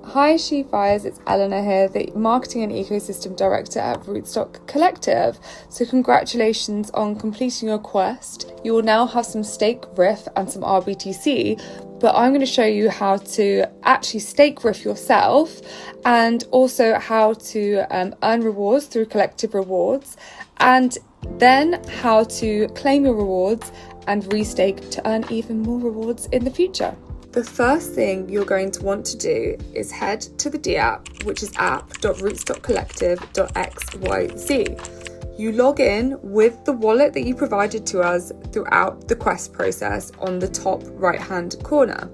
Hi SheFiers, it's Eleanor here, the Marketing and Ecosystem Director at RootstockCollective. So congratulations on completing your quest. You will now have some stake RIF and some RBTC, but I'm going to show you how to actually stake RIF yourself and also how to earn rewards through collective rewards, and then how to claim your rewards and restake to earn even more rewards in the future. The first thing you're going to want to do is head to the DApp, which is app.rootstockcollective.xyz. You log in with the wallet that you provided to us throughout the quest process on the top right hand corner.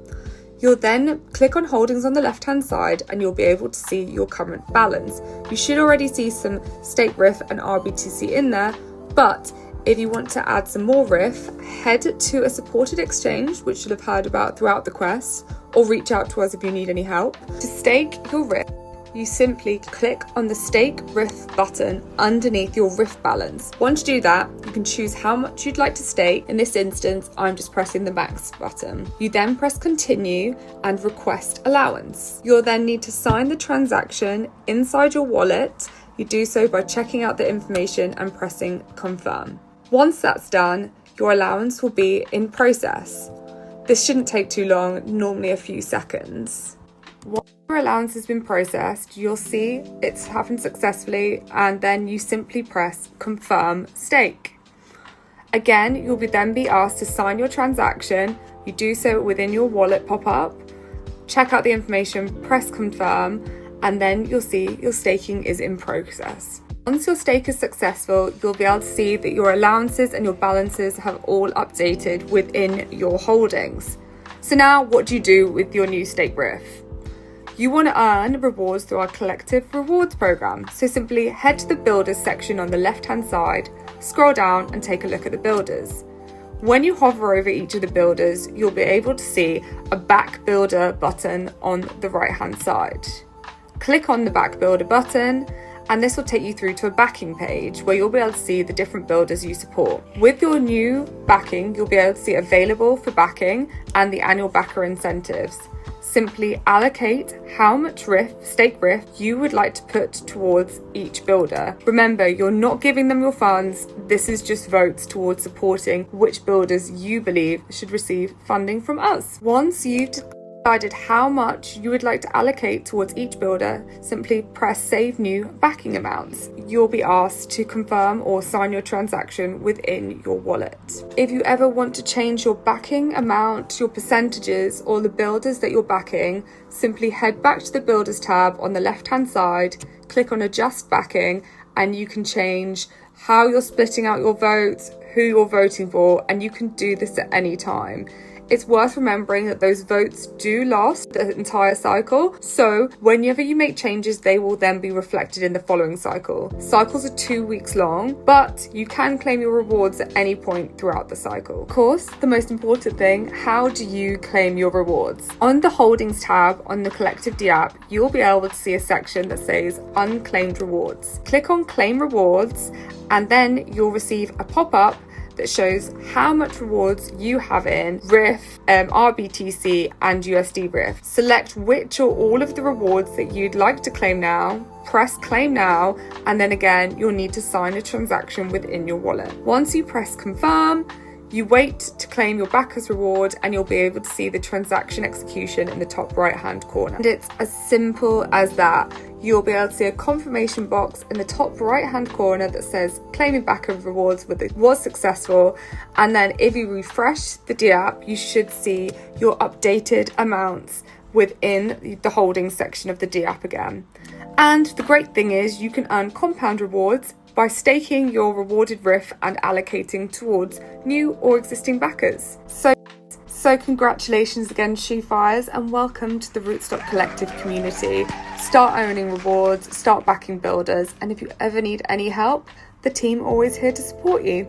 You'll then click on holdings on the left hand side and you'll be able to see your current balance. You should already see some stake RIF and RBTC in there, but if you want to add some more RIF, head to a supported exchange, which you'll have heard about throughout the quest, or reach out to us if you need any help. To stake your RIF, you simply click on the Stake RIF button underneath your RIF balance. Once you do that, you can choose how much you'd like to stake. In this instance, I'm just pressing the max button. You then press continue and request allowance. You'll then need to sign the transaction inside your wallet. You do so by checking out the information and pressing confirm. Once that's done, your allowance will be in process. This shouldn't take too long, normally a few seconds. Once your allowance has been processed, you'll see it's happened successfully, and then you simply press confirm stake. Again, you'll then be asked to sign your transaction. You do so within your wallet pop-up, check out the information, press confirm, and then you'll see your staking is in process. Once your stake is successful, you'll be able to see that your allowances and your balances have all updated within your holdings. So now what do you do with your new stake RIF? You want to earn rewards through our collective rewards program. So simply head to the builders section on the left hand side, scroll down and take a look at the builders. When you hover over each of the builders, you'll be able to see a back builder button on the right hand side. Click on the back builder button, and this will take you through to a backing page where you'll be able to see the different builders you support. With your new backing, you'll be able to see available for backing and the annual backer incentives. Simply allocate how much stake RIF you would like to put towards each builder. Remember, you're not giving them your funds. This is just votes towards supporting which builders you believe should receive funding from us. Once you've decided how much you would like to allocate towards each builder, simply press save new backing amounts. You'll be asked to confirm or sign your transaction within your wallet. If you ever want to change your backing amount, your percentages, or the builders that you're backing, simply head back to the builders tab on the left hand side, click on adjust backing, and you can change how you're splitting out your votes, who you're voting for, and you can do this at any time. It's worth remembering that those votes do last the entire cycle, so whenever you make changes, they will then be reflected in the following cycle. Cycles are 2 weeks long, but you can claim your rewards at any point throughout the cycle. Of course, the most important thing, how do you claim your rewards? On the Holdings tab on the Collective DApp, you'll be able to see a section that says Unclaimed Rewards. Click on Claim Rewards, and then you'll receive a pop-up that shows how much rewards you have in RIF, RBTC and USD RIF. Select which or all of the rewards that you'd like to claim now, press claim now, and then again you'll need to sign a transaction within your wallet. Once you press confirm, you wait to claim your backer's reward and you'll be able to see the transaction execution in the top right hand corner. And it's as simple as that. You'll be able to see a confirmation box in the top right hand corner that says claiming backer rewards was successful, and then if you refresh the DApp, you should see your updated amounts within the holdings section of the DApp again. And the great thing is you can earn compound rewards by staking your rewarded RIF and allocating towards new or existing backers. So congratulations again, SheFiers, and welcome to the Rootstock Collective community. Start owning rewards, start backing builders, and if you ever need any help, the team are always here to support you.